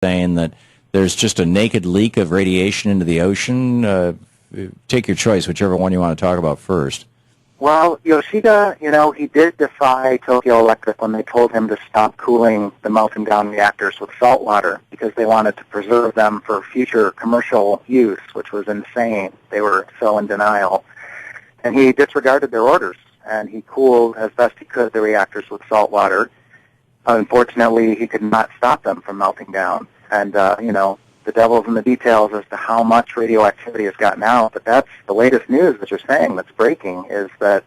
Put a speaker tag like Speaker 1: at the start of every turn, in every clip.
Speaker 1: saying that there's just a naked leak of radiation into the ocean. Take your choice, whichever one you want to talk about first.
Speaker 2: Well, Yoshida, he did defy Tokyo Electric when they told him to stop cooling the melting down reactors with salt water because they wanted to preserve them for future commercial use, which was insane. They were so in denial. And he disregarded their orders, and he cooled as best he could the reactors with salt water. Unfortunately, he could not stop them from melting down. And, the devil's in the details as to how much radioactivity has gotten out, but that's the latest news that you're saying that's breaking is that,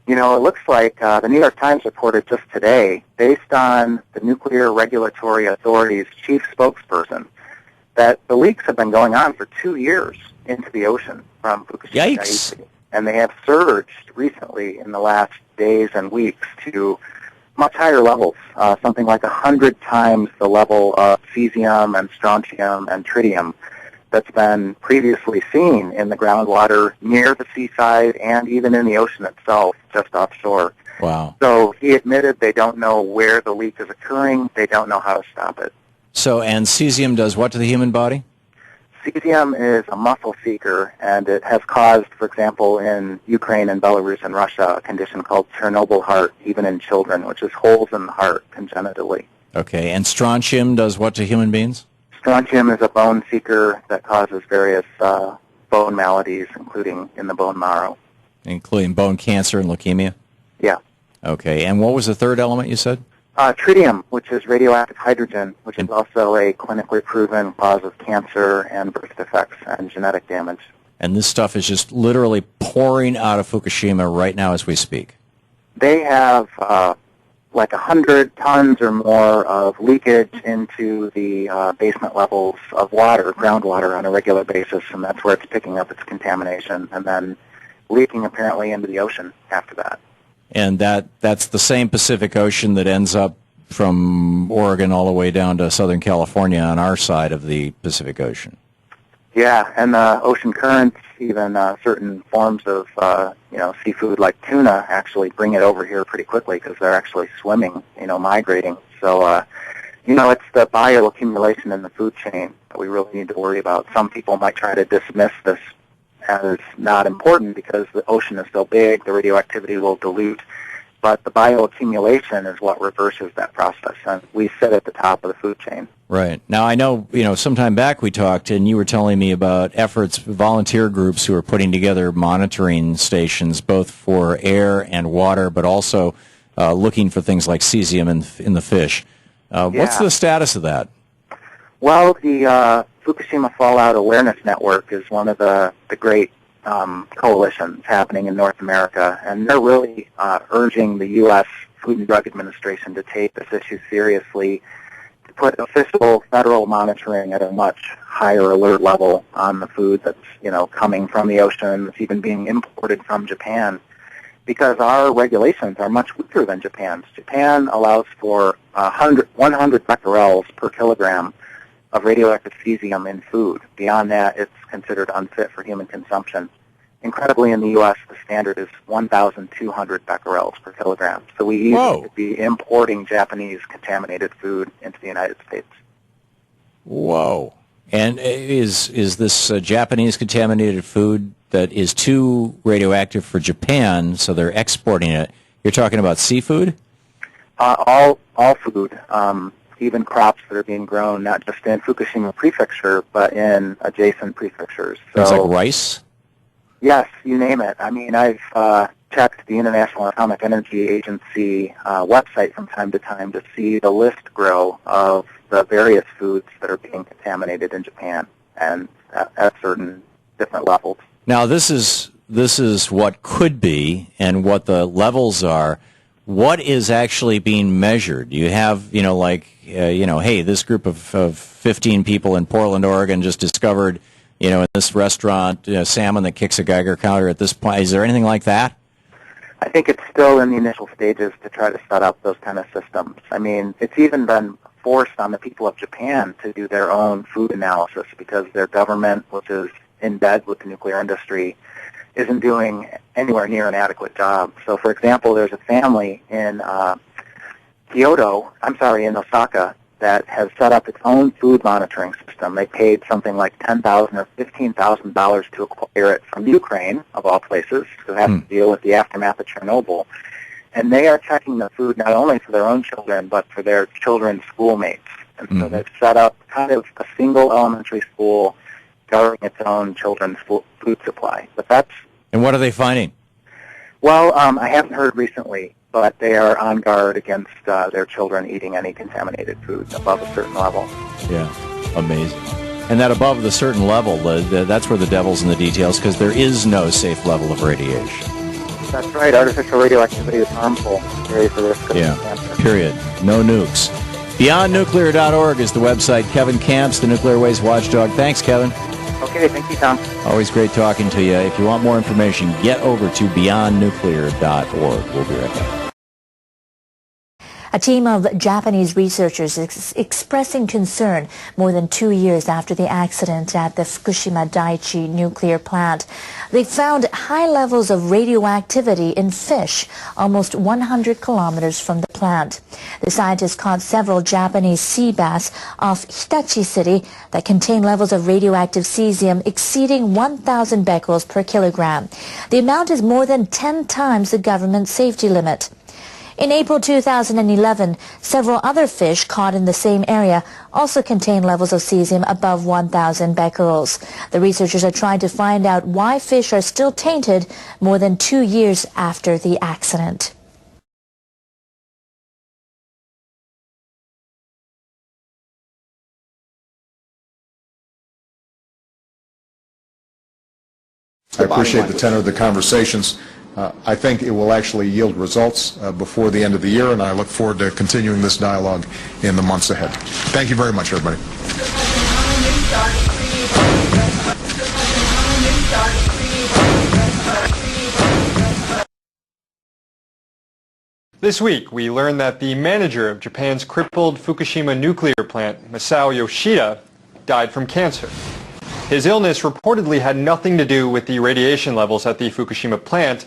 Speaker 2: it looks like the New York Times reported just today, based on the Nuclear Regulatory Authority's chief spokesperson, that the leaks have been going on for 2 years into the ocean from Fukushima.
Speaker 1: Yikes.
Speaker 2: And they have surged recently in the last days and weeks to much higher levels, something like 100 times the level of cesium and strontium and tritium that's been previously seen in the groundwater near the seaside and even in the ocean itself, just offshore.
Speaker 1: Wow.
Speaker 2: So he admitted they don't know where the leak is occurring. They don't know how to stop it.
Speaker 1: So, and cesium does what to the human body?
Speaker 2: Cesium is a muscle seeker, and it has caused, for example, in Ukraine and Belarus and Russia, a condition called Chernobyl heart, even in children, which is holes in the heart congenitally.
Speaker 1: Okay, and strontium does what to human beings?
Speaker 2: Strontium is a bone seeker that causes various bone maladies, including in the bone marrow.
Speaker 1: Including bone cancer and leukemia?
Speaker 2: Yeah.
Speaker 1: Okay, and what was the third element you said?
Speaker 2: Tritium, which is radioactive hydrogen, which is also a clinically proven cause of cancer and birth defects and genetic damage.
Speaker 1: And this stuff is just literally pouring out of Fukushima right now as we speak.
Speaker 2: They have like 100 tons or more of leakage into the basement levels of water, groundwater, on a regular basis, and that's where it's picking up its contamination and then leaking apparently into the ocean after that.
Speaker 1: And that's the same Pacific Ocean that ends up from Oregon all the way down to Southern California on our side of the Pacific Ocean.
Speaker 2: Yeah, and the ocean currents, even certain forms of seafood like tuna actually bring it over here pretty quickly because they're actually swimming, migrating. So, it's the bioaccumulation in the food chain that we really need to worry about. Some people might try to dismiss this as not important because the ocean is so big, the radioactivity will dilute. But the bioaccumulation is what reverses that process, and we sit at the top of the food chain.
Speaker 1: Right. Now, I know, sometime back we talked, and you were telling me about efforts, volunteer groups who are putting together monitoring stations, both for air and water, but also looking for things like cesium in the fish. What's the status of that?
Speaker 2: Well, the Fukushima Fallout Awareness Network is one of the great coalitions happening in North America, and they're really urging the U.S. Food and Drug Administration to take this issue seriously, to put official federal monitoring at a much higher alert level on the food that's, coming from the ocean, that's even being imported from Japan, because our regulations are much weaker than Japan's. Japan allows for 100 becquerels per kilogram of radioactive cesium in food. Beyond that, it's considered unfit for human consumption. Incredibly, in the U.S., the standard is 1,200 becquerels per kilogram. So we easily could be importing Japanese contaminated food into the United States.
Speaker 1: Whoa. And is this Japanese contaminated food that is too radioactive for Japan, so they're exporting it? You're talking about seafood?
Speaker 2: All food. Even crops that are being grown, not just in Fukushima Prefecture, but in adjacent prefectures. So,
Speaker 1: things like rice?
Speaker 2: Yes, you name it. I mean, I've checked the International Atomic Energy Agency website from time to time to see the list grow of the various foods that are being contaminated in Japan, and at certain different levels.
Speaker 1: Now, this is what could be and what the levels are. What is actually being measured? You have, hey, this group of 15 people in Portland, Oregon just discovered, in this restaurant, salmon that kicks a Geiger counter at this point. Is there anything like that?
Speaker 2: I think it's still in the initial stages to try to set up those kind of systems. I mean, it's even been forced on the people of Japan to do their own food analysis because their government, which is in bed with the nuclear industry, isn't doing anywhere near an adequate job. So, for example, there's a family in in Osaka that has set up its own food monitoring system. They paid something like $10,000 or $15,000 to acquire it from Ukraine, of all places, who has to deal with the aftermath of Chernobyl. And they are checking the food not only for their own children, but for their children's schoolmates. And so they've set up kind of a single elementary school guarding its own children's food supply.
Speaker 1: And what are they finding?
Speaker 2: Well, I haven't heard recently, but they are on guard against their children eating any contaminated food above a certain level.
Speaker 1: Yeah, amazing. And that above the certain level, that's where the devil's in the details, because there is no safe level of radiation.
Speaker 2: That's right. Artificial radioactivity is harmful. Very for risk of cancer.
Speaker 1: Period. No nukes. BeyondNuclear.org is the website. Kevin Camps, the Nuclear Waste Watchdog. Thanks, Kevin.
Speaker 2: Okay, thank you, Tom.
Speaker 1: Always great talking to you. If you want more information, get over to BeyondNuclear.org. We'll be right back.
Speaker 3: A team of Japanese researchers is expressing concern more than 2 years after the accident at the Fukushima Daiichi nuclear plant. They found high levels of radioactivity in fish almost 100 kilometers from the plant. The scientists caught several Japanese sea bass off Hitachi City that contain levels of radioactive cesium exceeding 1,000 becquerels per kilogram. The amount is more than 10 times the government safety limit. In April 2011, several other fish caught in the same area also contain levels of cesium above 1,000 becquerels. The researchers are trying to find out why fish are still tainted more than 2 years after the accident.
Speaker 4: I appreciate the tenor of the conversations. I think it will actually yield results before the end of the year, and I look forward to continuing this dialogue in the months ahead. Thank you very much, everybody.
Speaker 5: This week, we learned that the manager of Japan's crippled Fukushima nuclear plant, Masao Yoshida, died from cancer. His illness reportedly had nothing to do with the radiation levels at the Fukushima plant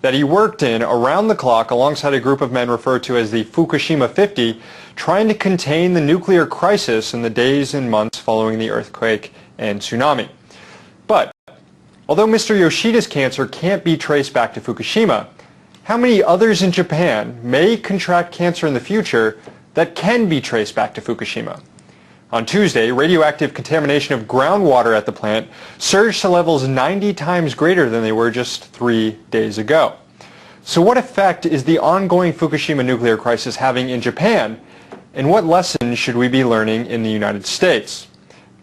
Speaker 5: that he worked in around the clock alongside a group of men referred to as the Fukushima 50, trying to contain the nuclear crisis in the days and months following the earthquake and tsunami. But although Mr. Yoshida's cancer can't be traced back to Fukushima, how many others in Japan may contract cancer in the future that can be traced back to Fukushima? On Tuesday, radioactive contamination of groundwater at the plant surged to levels 90 times greater than they were just 3 days ago. So what effect is the ongoing Fukushima nuclear crisis having in Japan, and what lessons should we be learning in the United States?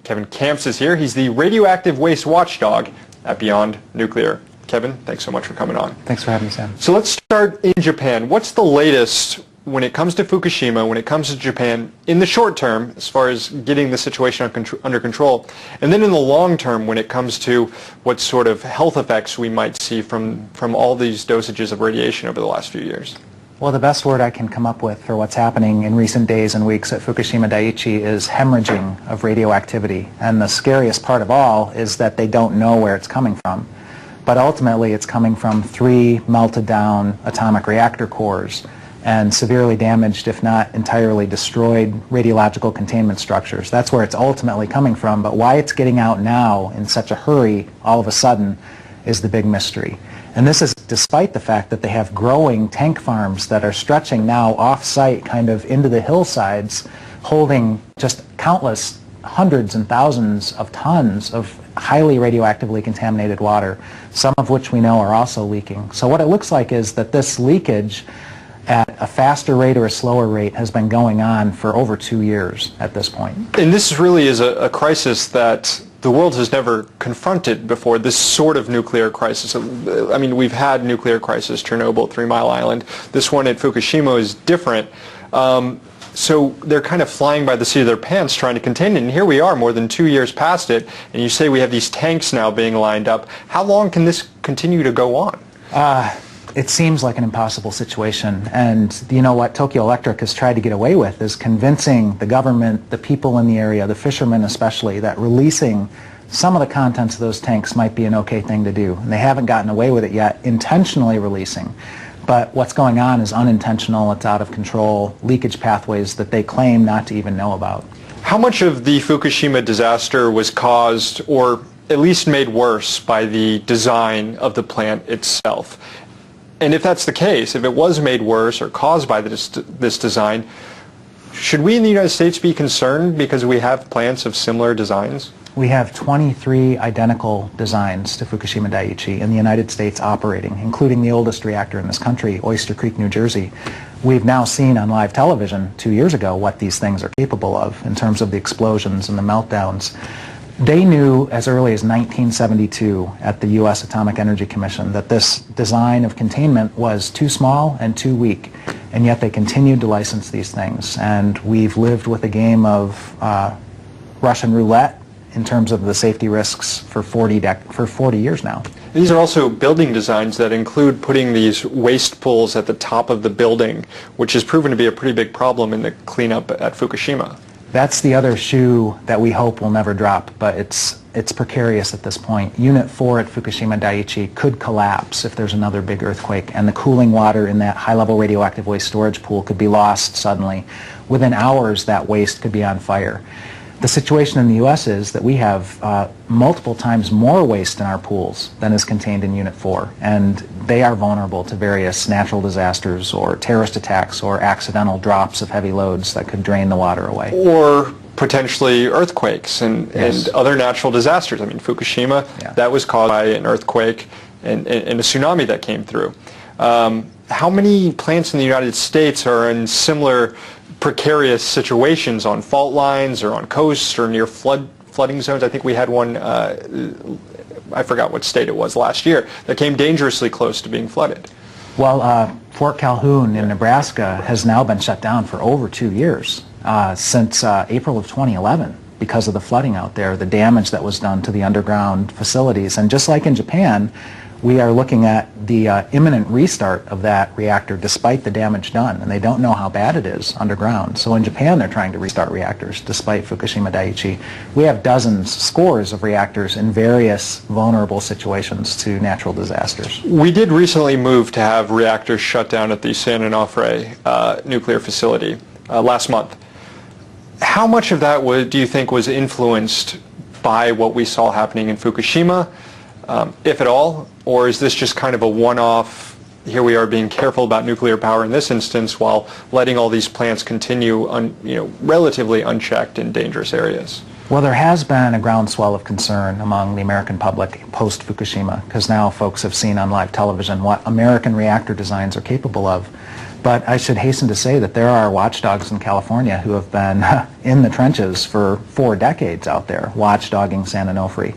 Speaker 5: Kevin Camps is here. He's the radioactive waste watchdog at Beyond Nuclear. Kevin, thanks so much for coming on.
Speaker 6: Thanks for having me, Sam.
Speaker 5: So let's start in Japan. What's the latest when it comes to Fukushima, when it comes to Japan, in the short term, as far as getting the situation under control, and then in the long term, when it comes to what sort of health effects we might see from all these dosages of radiation over the last few years?
Speaker 6: Well, the best word I can come up with for what's happening in recent days and weeks at Fukushima Daiichi is hemorrhaging of radioactivity. And the scariest part of all is that they don't know where it's coming from. But ultimately, it's coming from 3 melted down atomic reactor cores and severely damaged, if not entirely destroyed, radiological containment structures. That's where it's ultimately coming from, but why it's getting out now in such a hurry all of a sudden is the big mystery. And this is despite the fact that they have growing tank farms that are stretching now off-site kind of into the hillsides, holding just countless hundreds and thousands of tons of highly radioactively contaminated water, some of which we know are also leaking. So what it looks like is that this leakage at a faster rate or a slower rate has been going on for over 2 years at this point.
Speaker 5: And this really is a crisis that the world has never confronted before, this sort of nuclear crisis. I mean, we've had nuclear crisis, Chernobyl, 3 Mile Island. This one at Fukushima is different. So they're kind of flying by the seat of their pants trying to contain it. And here we are, more than 2 years past it, and you say we have these tanks now being lined up. How long can this continue to go on?
Speaker 6: It seems like an impossible situation, and you know what Tokyo Electric has tried to get away with is convincing the government, the people in the area, the fishermen especially, that releasing some of the contents of those tanks might be an okay thing to do. And they haven't gotten away with it yet, intentionally releasing But what's going on is unintentional, it's out of control, leakage pathways that they claim not to even know about.
Speaker 5: How much of the Fukushima disaster was caused, or at least made worse, by the design of the plant itself? And if that's the case, if it was made worse or caused by this design, should we in the United States be concerned because we have plants of similar designs?
Speaker 6: We have 23 identical designs to Fukushima Daiichi in the United States operating, including the oldest reactor in this country, Oyster Creek, New Jersey. We've now seen on live television 2 years ago what these things are capable of in terms of the explosions and the meltdowns. They knew as early as 1972 at the U.S. Atomic Energy Commission that this design of containment was too small and too weak, and yet they continued to license these things. And we've lived with a game of Russian roulette in terms of the safety risks for 40 years now.
Speaker 5: These are also building designs that include putting these waste pools at the top of the building, which has proven to be a pretty big problem in the cleanup at Fukushima.
Speaker 6: That's the other shoe that we hope will never drop, but it's precarious at this point. Unit 4 at Fukushima Daiichi could collapse if there's another big earthquake, and the cooling water in that high-level radioactive waste storage pool could be lost suddenly. Within hours, that waste could be on fire. The situation in the U.S. is that we have multiple times more waste in our pools than is contained in Unit 4, and they are vulnerable to various natural disasters or terrorist attacks or accidental drops of heavy loads that could drain the water away.
Speaker 5: Or potentially earthquakes and other natural disasters. I mean, Fukushima, that was caused by an earthquake and a tsunami that came through. How many plants in the United States are in similar precarious situations on fault lines or on coasts or near flooding zones? I think we had one, I forgot what state it was last year, that came dangerously close to being flooded.
Speaker 6: Well, Fort Calhoun in Nebraska has now been shut down for over 2 years, since April of 2011, because of the flooding out there, the damage that was done to the underground facilities. And just like in Japan, we are looking at the imminent restart of that reactor despite the damage done, and they don't know how bad it is underground. So in Japan, they're trying to restart reactors despite Fukushima Daiichi. We have dozens, scores of reactors in various vulnerable situations to natural disasters.
Speaker 5: We did recently move to have reactors shut down at the San Onofre nuclear facility last month. How much of that do you think was influenced by what we saw happening in Fukushima, if at all? Or is this just kind of a one-off, here we are being careful about nuclear power in this instance while letting all these plants continue relatively unchecked in dangerous areas?
Speaker 6: Well, there has been a groundswell of concern among the American public post-Fukushima, because now folks have seen on live television what American reactor designs are capable of. But I should hasten to say that there are watchdogs in California who have been in the trenches for 4 decades out there, watchdogging San Onofre.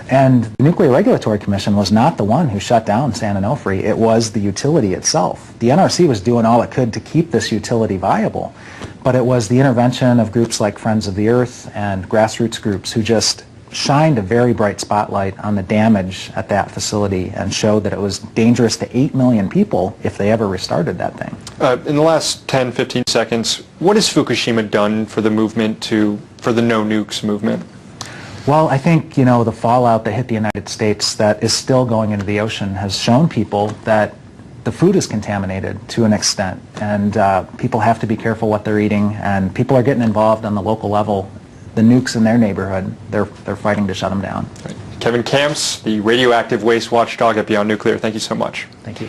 Speaker 6: And the Nuclear Regulatory Commission was not the one who shut down San Onofre. It was the utility itself. The NRC was doing all it could to keep this utility viable, but it was the intervention of groups like Friends of the Earth and grassroots groups who just shined a very bright spotlight on the damage at that facility and showed that it was dangerous to 8 million people if they ever restarted that thing.
Speaker 5: In the last 10, 15 seconds, what has Fukushima done for the movement for the no nukes movement?
Speaker 6: Well, I think, the fallout that hit the United States that is still going into the ocean has shown people that the food is contaminated to an extent, and people have to be careful what they're eating, and people are getting involved on the local level. The nukes in their neighborhood, they're fighting to shut them down.
Speaker 5: Right. Kevin Kamps, the radioactive waste watchdog at Beyond Nuclear, thank you so much.
Speaker 6: Thank you.